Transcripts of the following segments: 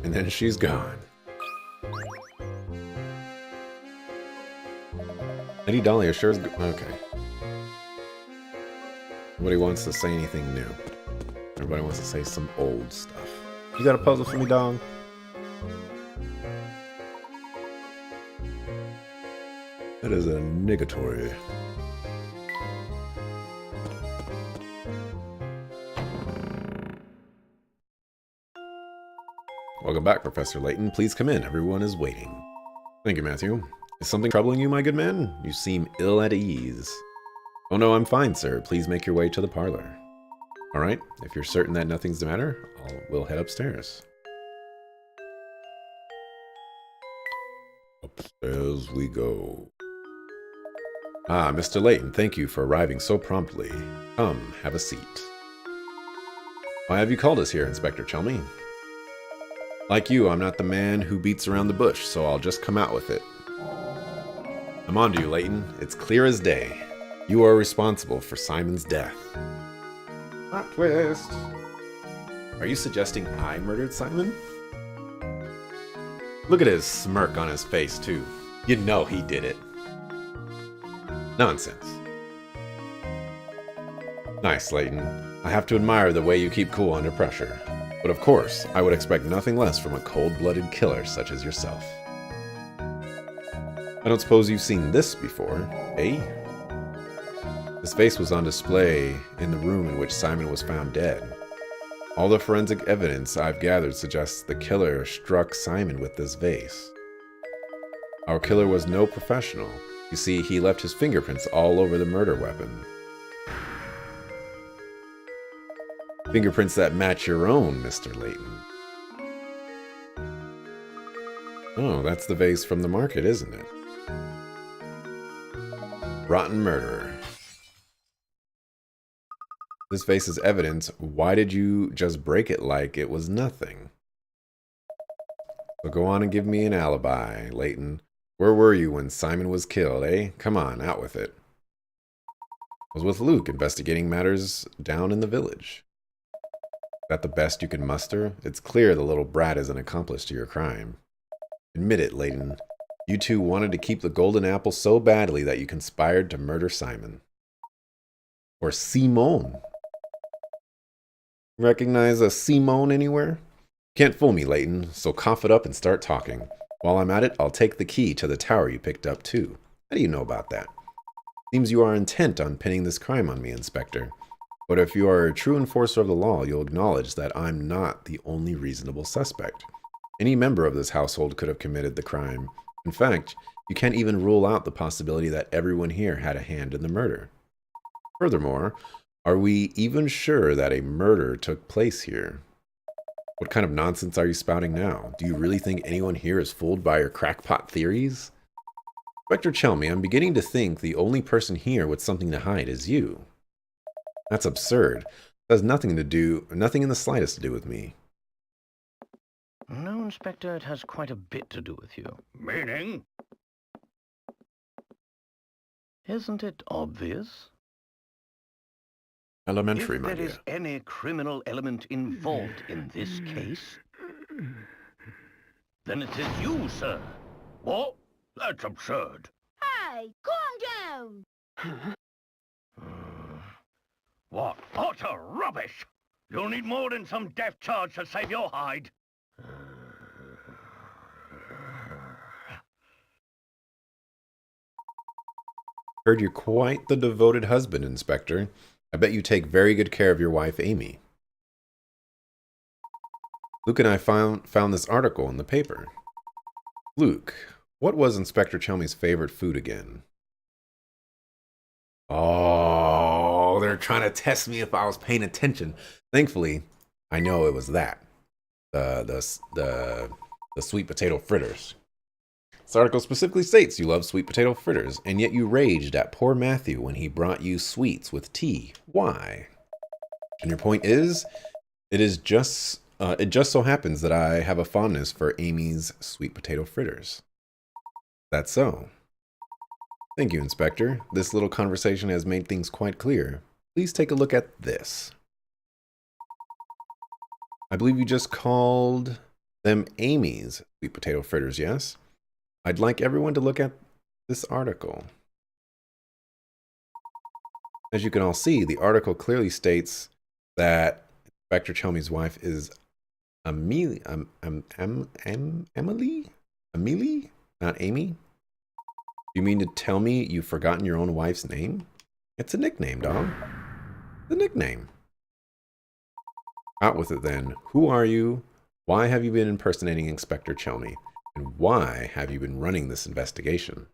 And then she's gone. Lady Dahlia sure is okay. Nobody wants to say anything new. Everybody wants to say some old stuff. You got a puzzle for me, dog? That is a negatory. Welcome back, Professor Layton. Please come in. Everyone is waiting. Thank you, Matthew. Is something troubling you, my good man? You seem ill at ease. Oh no, I'm fine, sir. Please make your way to the parlor. Alright, if you're certain that nothing's the matter, we'll head upstairs. Upstairs we go. Ah, Mr. Layton, thank you for arriving so promptly. Come, have a seat. Why have you called us here, Inspector Chelmy? Like you, I'm not the man who beats around the bush, so I'll just come out with it. I'm on to you, Layton. It's clear as day. You are responsible for Simon's death. Plot twist. Are you suggesting I murdered Simon? Look at his smirk on his face, too. You know he did it. Nonsense. Nice, Layton. I have to admire the way you keep cool under pressure. But of course, I would expect nothing less from a cold-blooded killer such as yourself. I don't suppose you've seen this before, eh? His face was on display in the room in which Simon was found dead. All the forensic evidence I've gathered suggests the killer struck Simon with this vase. Our killer was no professional. You see, he left his fingerprints all over the murder weapon. Fingerprints that match your own, Mr. Layton. Oh, that's the vase from the market, isn't it? Rotten murderer. This vase is evidence. Why did you just break it like it was nothing? So go on and give me an alibi, Layton. Where were you when Simon was killed, eh? Come on, out with it. I was with Luke, investigating matters down in the village. Is that the best you can muster? It's clear the little brat is an accomplice to your crime. Admit it, Layton. You two wanted to keep the golden apple so badly that you conspired to murder Simon. Or Simone. Recognize a Simone anywhere? Can't fool me, Layton, so cough it up and start talking. While I'm at it, I'll take the key to the tower you picked up, too. How do you know about that? Seems you are intent on pinning this crime on me, Inspector. But if you are a true enforcer of the law, you'll acknowledge that I'm not the only reasonable suspect. Any member of this household could have committed the crime. In fact, you can't even rule out the possibility that everyone here had a hand in the murder. Furthermore, are we even sure that a murder took place here? What kind of nonsense are you spouting now? Do you really think anyone here is fooled by your crackpot theories? Inspector Chelmy, I'm beginning to think the only person here with something to hide is you. That's absurd. It has nothing in the slightest to do with me. No, Inspector, it has quite a bit to do with you. Meaning? Isn't it obvious? Elementary, my If there dear. is any criminal element involved in this case, then it is you, sir. What? That's absurd. Hey, calm down! What utter rubbish! You'll need more than some death charge to save your hide. Heard you're quite the devoted husband, Inspector. I bet you take very good care of your wife, Amy. Luke and I found this article in the paper. Luke, what was Inspector Chelmy's favorite food again? Oh, they're trying to test me if I was paying attention. Thankfully, I know it was that. The sweet potato fritters. This article specifically states you love sweet potato fritters, and yet you raged at poor Matthew when he brought you sweets with tea. Why? And your point is, it just so happens that I have a fondness for Amy's sweet potato fritters. That's so. Thank you, Inspector. This little conversation has made things quite clear. Please take a look at this. I believe you just called Them Amy's sweet potato fritters, yes? I'd like everyone to look at this article. As you can all see, the article clearly states that Inspector Chelmey's wife is Emily? Emily? Not Amy? You mean to tell me you've forgotten your own wife's name? It's a nickname, dog. The nickname. Out with it then. Who are you? Why have you been impersonating Inspector Chelmey? And why have you been running this investigation?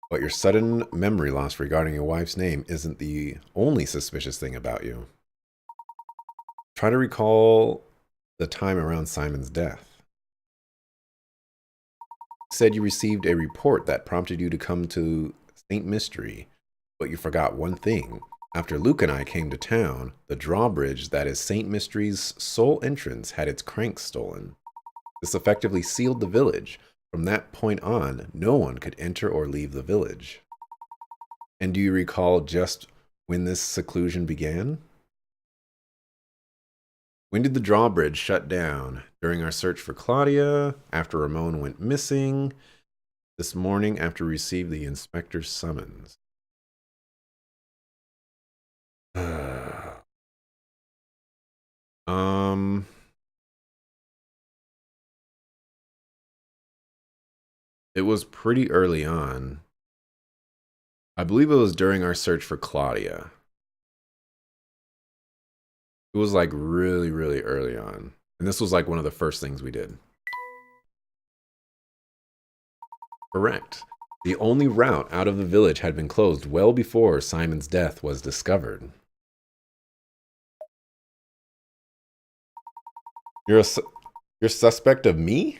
But your sudden memory loss regarding your wife's name isn't the only suspicious thing about you. Try to recall the time around Simon's death. You said you received a report that prompted you to come to St. Mystery, but you forgot one thing. After Luke and I came to town, the drawbridge that is St. Mystery's sole entrance had its crank stolen. This effectively sealed the village. From that point on, no one could enter or leave the village. And do you recall just when this seclusion began? When did the drawbridge shut down? During our search for Claudia, after Ramon went missing, this morning after we received the inspector's summons. It was pretty early on. I believe it was during our search for Claudia. It was like really, really early on. And this was like one of the first things we did. Correct. The only route out of the village had been closed well before Simon's death was discovered. You're suspect of me?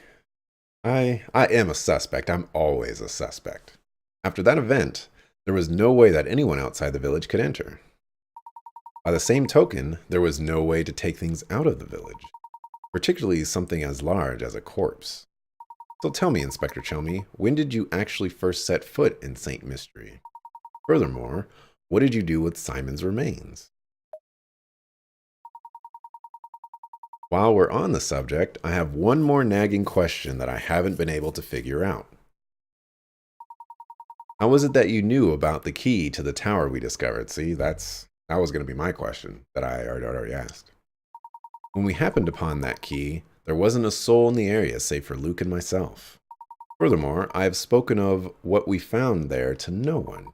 I am a suspect. I'm always a suspect. After that event, there was no way that anyone outside the village could enter. By the same token, there was no way to take things out of the village, particularly something as large as a corpse. So tell me, Inspector Chelmey, when did you actually first set foot in St. Mystery? Furthermore, what did you do with Simon's remains? While we're on the subject, I have one more nagging question that I haven't been able to figure out. How was it that you knew about the key to the tower we discovered? See, that was going to be my question that I already asked. When we happened upon that key, there wasn't a soul in the area save for Luke and myself. Furthermore, I have spoken of what we found there to no one.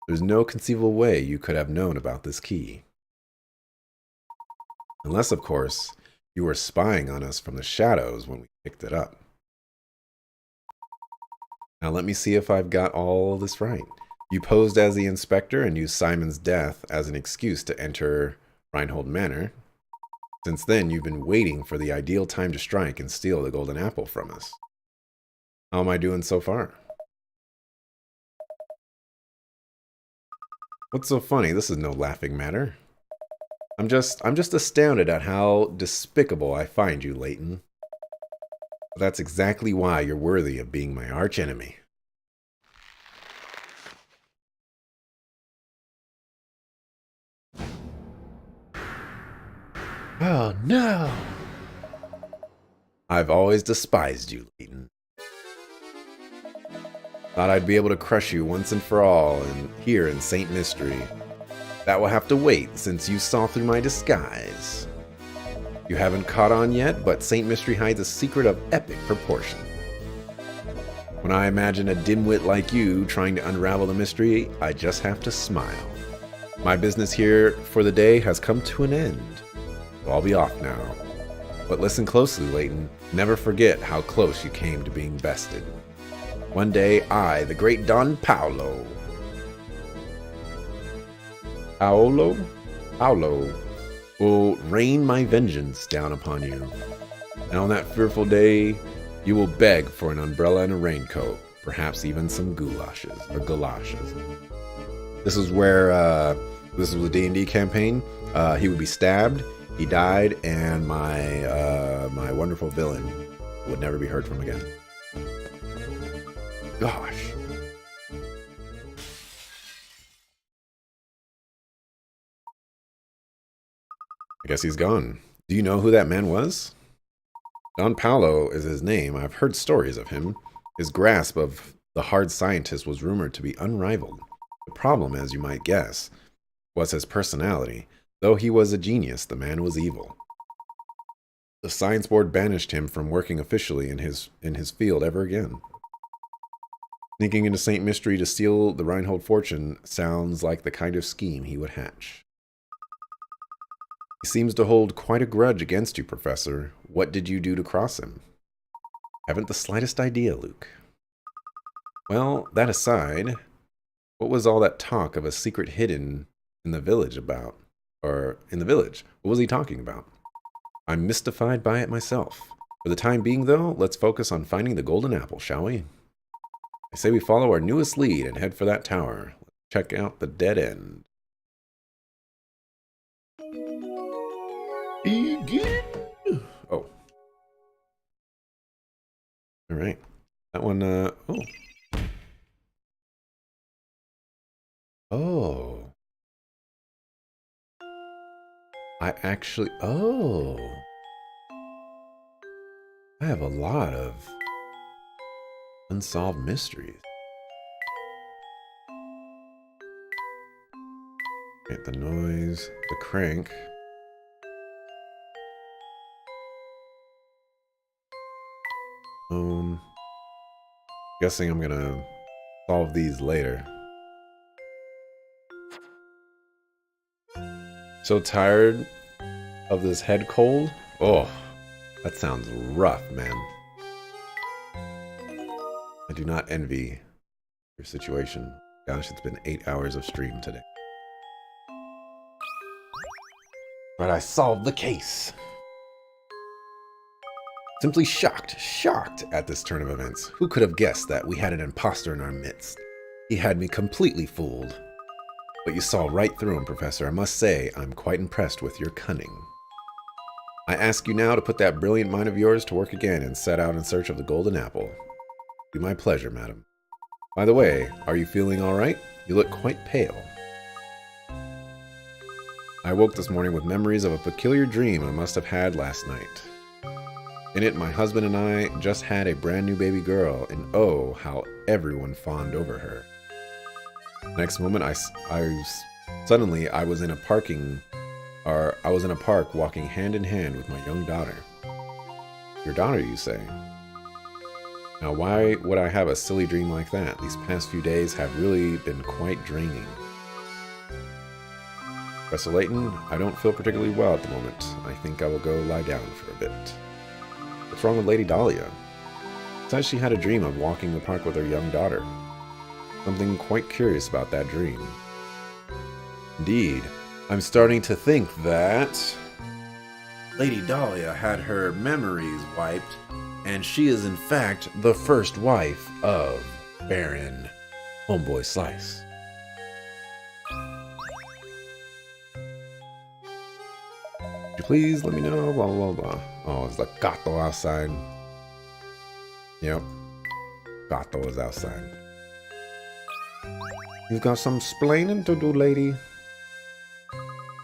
There's no conceivable way you could have known about this key. Unless, of course, you were spying on us from the shadows when we picked it up. Now let me see if I've got all this right. You posed as the inspector and used Simon's death as an excuse to enter Reinhold Manor. Since then, you've been waiting for the ideal time to strike and steal the golden apple from us. How am I doing so far? What's so funny? This is no laughing matter. I'm just astounded at how despicable I find you, Layton. But that's exactly why you're worthy of being my archenemy. Oh no! I've always despised you, Layton. Thought I'd be able to crush you once and for all here in St. Mystery. That will have to wait since you saw through my disguise. You haven't caught on yet, but St. Mystery hides a secret of epic proportion. When I imagine a dimwit like you trying to unravel the mystery, I just have to smile. My business here for the day has come to an end. So I'll be off now. But listen closely, Layton. Never forget how close you came to being bested. One day, I, the great Don Paolo, will rain my vengeance down upon you. And on that fearful day, you will beg for an umbrella and a raincoat, perhaps even some goulaches or galoshes. This is where this was a D&D campaign. He would be stabbed, he died, and my wonderful villain would never be heard from again. Gosh. I guess he's gone. Do you know who that man was? Don Paolo is his name. I've heard stories of him. His grasp of the hard scientist was rumored to be unrivaled. The problem, as you might guess, was his personality. Though he was a genius, the man was evil. The science board banished him from working officially in his field ever again. Sneaking into St. Mystery to steal the Reinhold fortune sounds like the kind of scheme he would hatch. He seems to hold quite a grudge against you, Professor. What did you do to cross him? Haven't the slightest idea, Luke. Well, that aside, what was all that talk of a secret hidden in the village about? Or in the village? What was he talking about? I'm mystified by it myself. For the time being, though, let's focus on finding the golden apple, shall we? I say we follow our newest lead and head for that tower. Let's check out the dead end. Begin. Oh. All right. That one, oh. Oh. Oh. I have a lot of unsolved mysteries. Get the noise, the crank. Guessing I'm gonna solve these later. So tired of this head cold? Oh, that sounds rough, man. I do not envy your situation. Gosh, it's been 8 hours of stream today. But I solved the case. Simply shocked at this turn of events. Who could have guessed that we had an imposter in our midst? He had me completely fooled. But you saw right through him, Professor. I must say, I'm quite impressed with your cunning. I ask you now to put that brilliant mind of yours to work again and set out in search of the golden apple. Be my pleasure, madam. By the way, are you feeling all right? You look quite pale. I woke this morning with memories of a peculiar dream I must have had last night. In it, my husband and I just had a brand new baby girl, and oh, how everyone fawned over her. Next moment, I was in a park walking hand in hand with my young daughter. Your daughter, you say? Now, why would I have a silly dream like that? These past few days have really been quite draining. Professor Layton, I don't feel particularly well at the moment. I think I will go lie down for a bit. What's wrong with Lady Dahlia? Besides, she had a dream of walking the park with her young daughter. Something quite curious about that dream. Indeed, I'm starting to think that Lady Dahlia had her memories wiped, and she is in fact the first wife of Baron Homeboy Slice. Could you please let me know? Blah, blah, blah. Oh, it's the gato outside. Yep. Gato is outside. You've got some splaining to do, lady.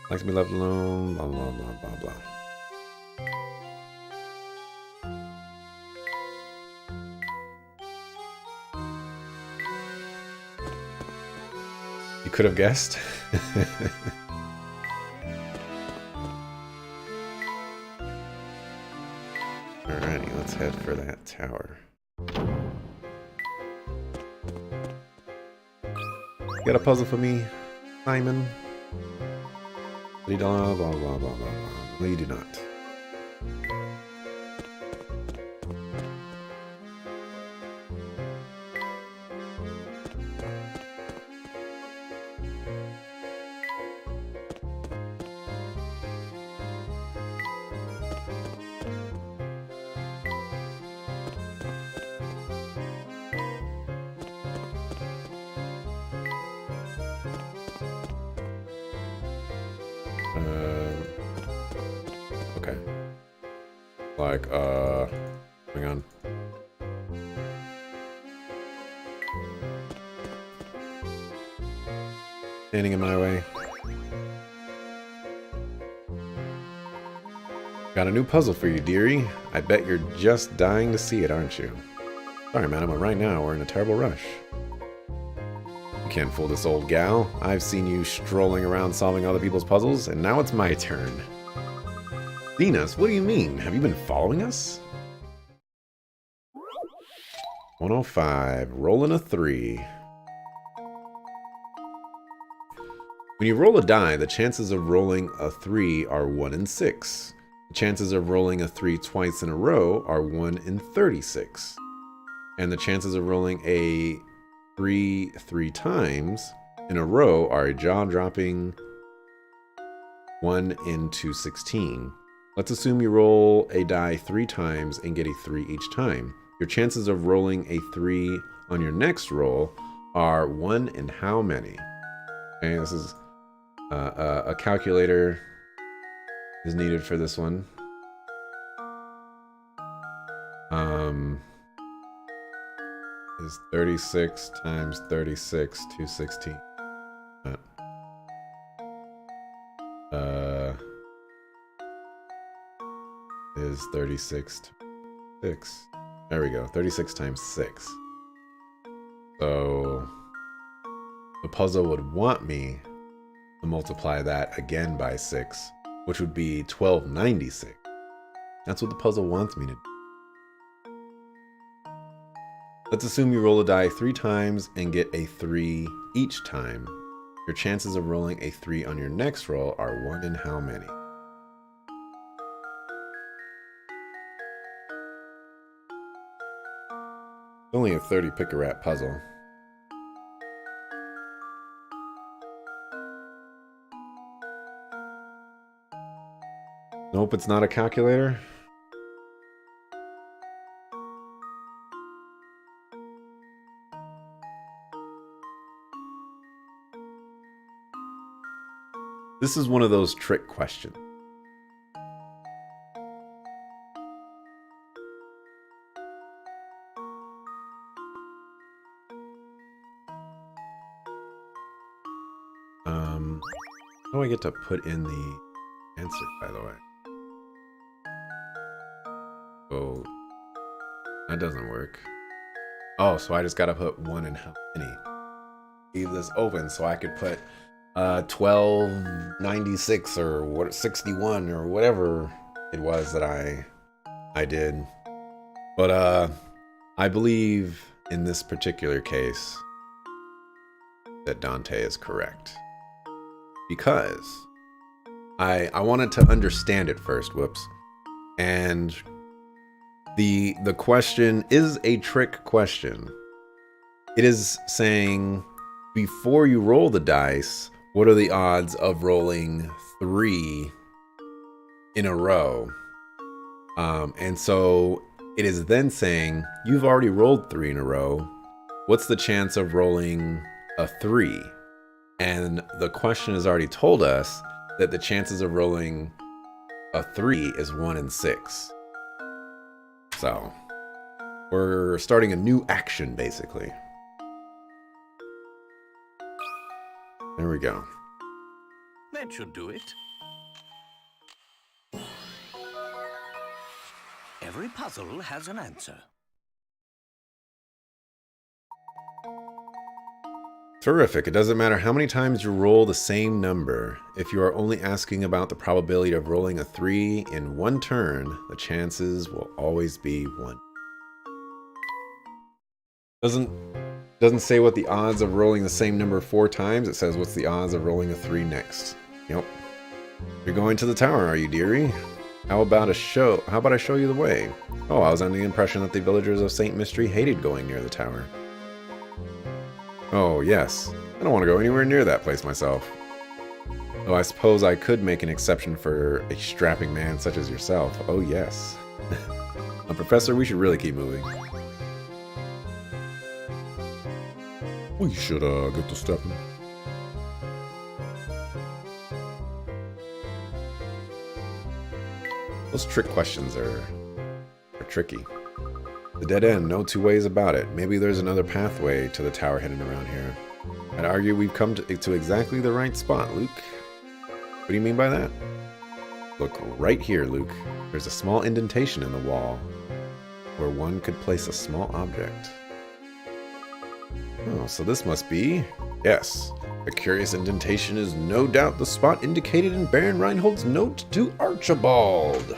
Likes to be left alone. Blah, blah, blah, blah, blah. You could have guessed. Alrighty, let's head for that tower. Got a puzzle for me, Simon? Blah, blah, blah, blah, blah, blah. No, you do not. Okay. Like, hang on. Standing in my way. Got a new puzzle for you, dearie. I bet you're just dying to see it, aren't you? Sorry, madam, but right now we're in a terrible rush. You can't fool this old gal. I've seen you strolling around solving other people's puzzles, and now it's my turn. Seen us? What do you mean? Have you been following us? 105. Rolling a 3. When you roll a die, the chances of rolling a 3 are 1 in 6. The chances of rolling a 3 twice in a row are 1 in 36. And the chances of rolling a 3 times in a row are a jaw-dropping 1 in 216. Let's assume you roll a die 3 times and get a 3 each time. Your chances of rolling a 3 on your next roll are 1 in how many? Okay, this is a calculator is needed for this one. Is 36 times 36 216. Is 36 6. There we go. 36 times 6. So the puzzle would want me to multiply that again by 6, which would be 1296. That's what the puzzle wants me to do. Let's assume you roll a die 3 times and get a 3 each time. Your chances of rolling a 3 on your next roll are 1 in how many? It's only a 30 pick-a-rat puzzle. Nope, it's not a calculator. This is one of those trick questions. How do I get to put in the answer, by the way? Oh, that doesn't work. Oh, so I just gotta put 1 in how many? Leave this open so I could put 1296 or what 61 or whatever it was that I did. But I believe in this particular case that Dante is correct. Because I wanted to understand it first, whoops. And the question is a trick question. It is saying, before you roll the dice, what are the odds of rolling 3 in a row? And so it is then saying, you've already rolled 3 in a row. What's the chance of rolling a 3? And the question has already told us that the chances of rolling a 3 is 1 in 6. So we're starting a new action, basically. There we go. That should do it. Every puzzle has an answer. Terrific. It doesn't matter how many times you roll the same number. If you are only asking about the probability of rolling a 3 in one turn, the chances will always be 1. Doesn't say what the odds of rolling the same number 4 times. It says what's the odds of rolling a 3 next. Yep. You're going to the tower, are you, dearie? How about I show you the way? Oh, I was under the impression that the villagers of St. Mystery hated going near the tower. Oh, yes. I don't want to go anywhere near that place myself. Though I suppose I could make an exception for a strapping man such as yourself. Oh, yes. Professor, we should really keep moving. We should get to stepping. Those trick questions are tricky. The dead end, no two ways about it. Maybe there's another pathway to the tower hidden around here. I'd argue we've come to exactly the right spot, Luke. What do you mean by that? Look right here, Luke. There's a small indentation in the wall where one could place a small object. Oh, so this must be... Yes, the curious indentation is no doubt the spot indicated in Baron Reinhold's note to Archibald.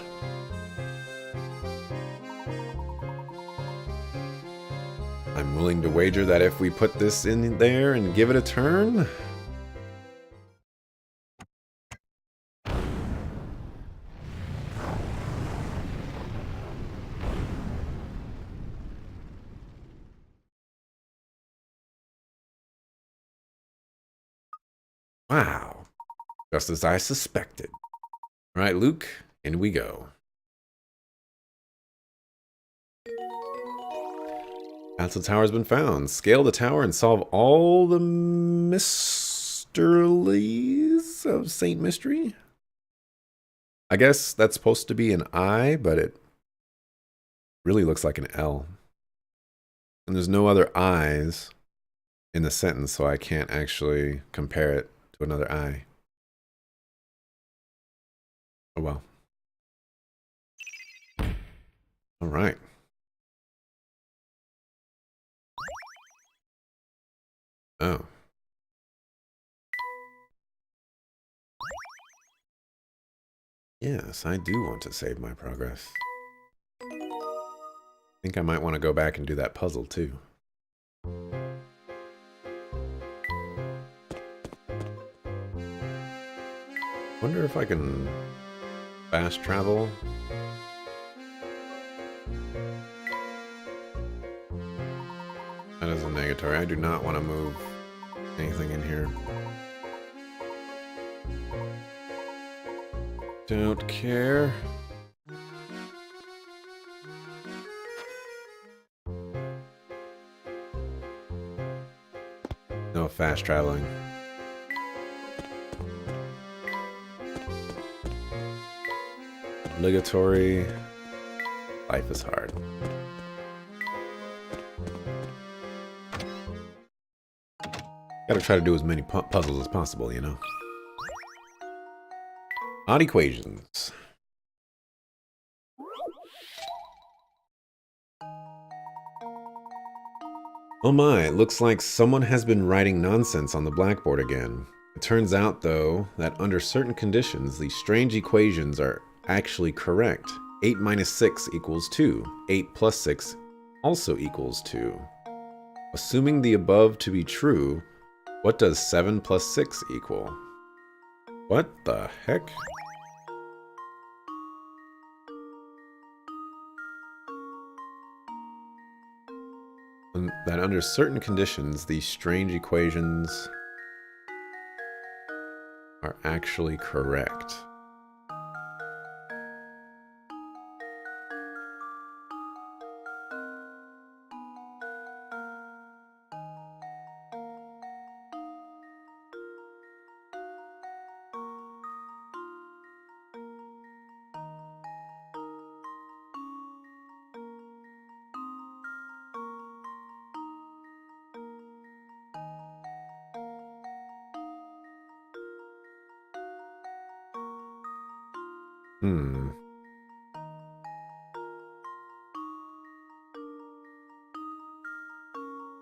I'm willing to wager that if we put this in there and give it a turn... Wow, just as I suspected. All right, Luke, in we go. Castle Tower has been found. Scale the tower and solve all the mysteries of Saint Mystery. I guess that's supposed to be an I, but it really looks like an L. And there's no other I's in the sentence, so I can't actually compare it to another I. Oh well. All right. Oh. Yes, I do want to save my progress. I think I might want to go back and do that puzzle too. Wonder if I can fast travel. That is a negatory. I do not want to move anything in here. Don't care. No fast traveling. Obligatory. Life is hard. Gotta try to do as many puzzles as possible, you know? Odd equations. Oh my, it looks like someone has been writing nonsense on the blackboard again. It turns out, though, that under certain conditions, these strange equations are actually correct. 8 minus 6 equals 2. 8 plus 6 also equals 2. Assuming the above to be true, what does 7 plus 6 equal? What the heck? That under certain conditions, these strange equations are actually correct.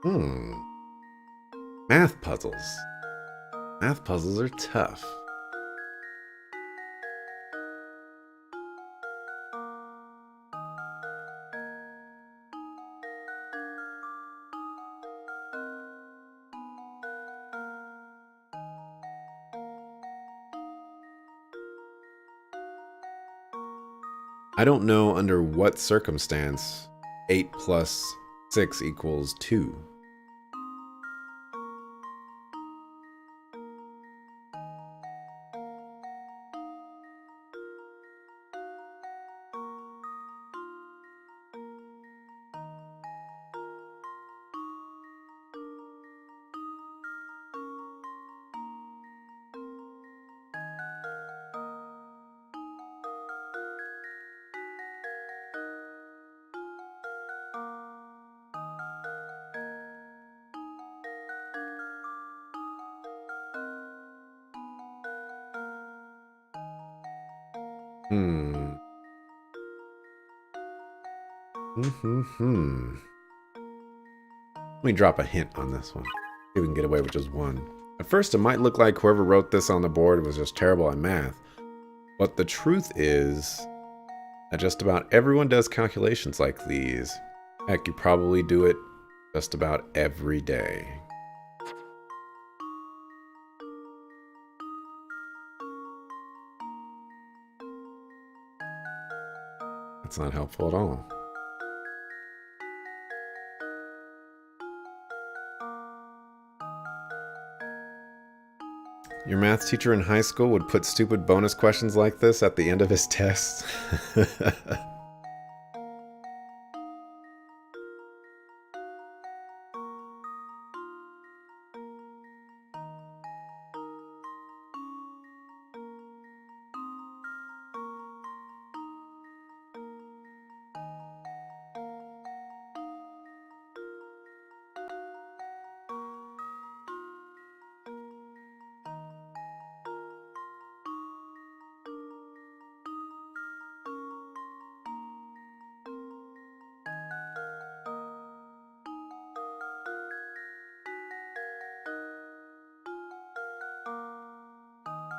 Hmm. Math puzzles. Math puzzles are tough. I don't know under what circumstance 8 plus 6 equals 2. Hmm. Hmm. Let me drop a hint on this one. See if we can get away with just one. At first, it might look like whoever wrote this on the board was just terrible at math. But the truth is that just about everyone does calculations like these. Heck, you probably do it just about every day. That's not helpful at all. Your math teacher in high school would put stupid bonus questions like this at the end of his tests.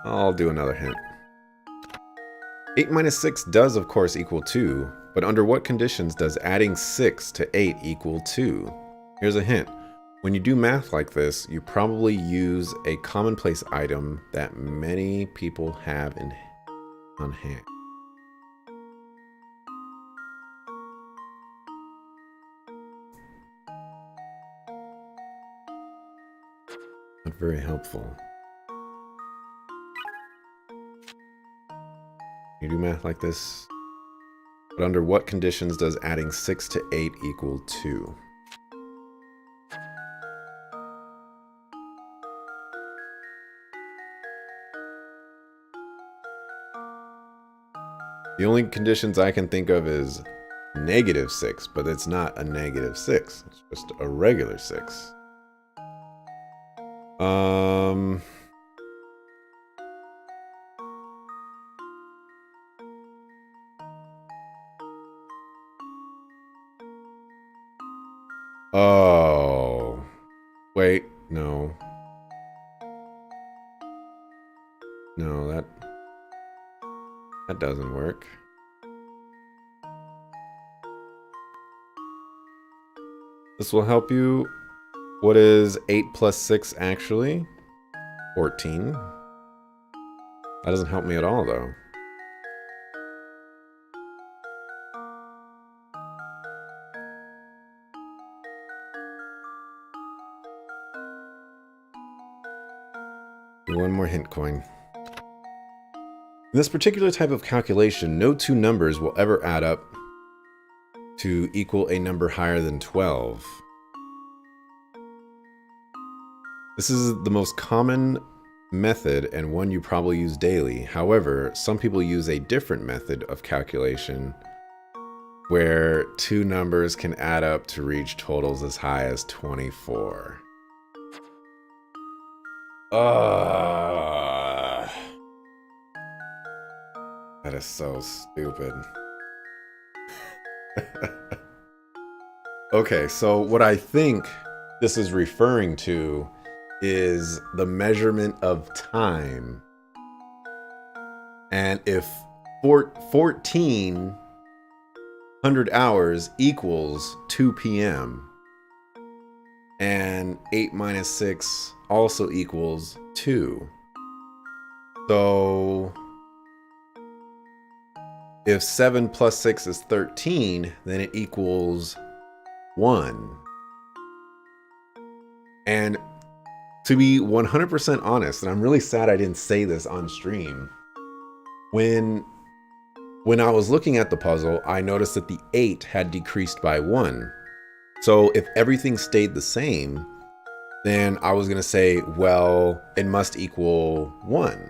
I'll do another hint. 8 minus 6 does, of course, equal 2, but under what conditions does adding 6 to 8 equal 2? Here's a hint. When you do math like this, you probably use a commonplace item that many people have on hand. Not very helpful. You do math like this, but under what conditions does adding 6 to 8 equal 2? The only conditions I can think of is -6, but it's not a -6. It's just a regular 6. Oh. Wait, no. No, that doesn't work. This will help you. What is 8 plus 6 actually? 14. That doesn't help me at all, though. One more hint coin. In this particular type of calculation, no two numbers will ever add up to equal a number higher than 12. This is the most common method and one you probably use daily. However, some people use a different method of calculation where two numbers can add up to reach totals as high as 24. That is so stupid. Okay, so what I think this is referring to is the measurement of time. And if 1400 hours equals 2 p.m. and 8 minus 6 also equals 2. So if 7 plus 6 is 13, then it equals 1. And to be 100% honest, and I'm really sad I didn't say this on stream, when I was looking at the puzzle, I noticed that the 8 had decreased by 1. So if everything stayed the same, then I was going to say, well, it must equal 1.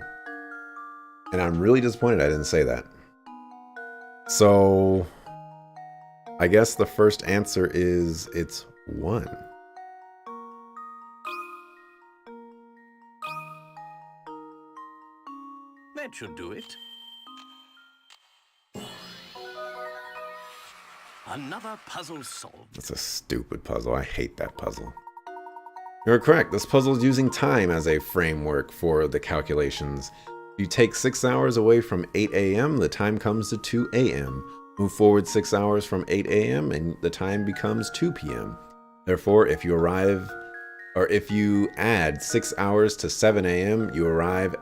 And I'm really disappointed I didn't say that. So I guess the first answer is it's 1. That should do it. Another puzzle solved. That's a stupid puzzle. I hate that puzzle. You're correct. This puzzle is using time as a framework for the calculations. If you take 6 hours away from 8 a.m., the time comes to 2 a.m. Move forward 6 hours from 8 a.m. and the time becomes 2 p.m. Therefore, if you add 6 hours to 7 a.m., you arrive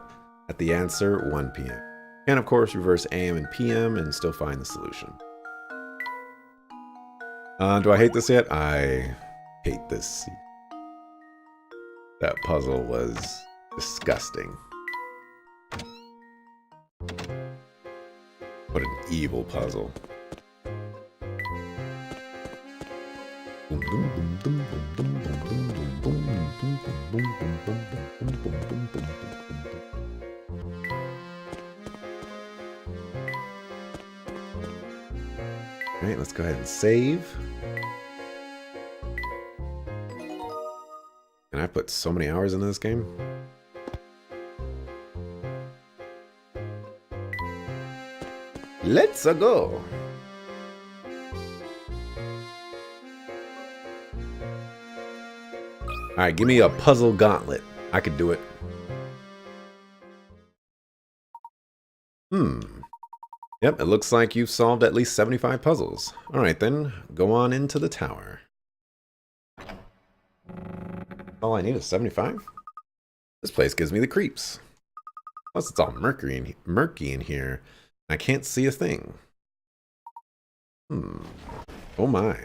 at the answer 1 p.m. You can, of course, reverse a.m. and p.m. and still find the solution. Do I hate this yet? I hate this. That puzzle was disgusting. What an evil puzzle. Alright, let's go ahead and save. And I put so many hours into this game. Let's go. Alright, give me a puzzle gauntlet. I could do it. Yep, it looks like you've solved at least 75 puzzles. Alright then, go on into the tower. All I need is 75? This place gives me the creeps. Plus it's all murky in here. I can't see a thing. Oh my.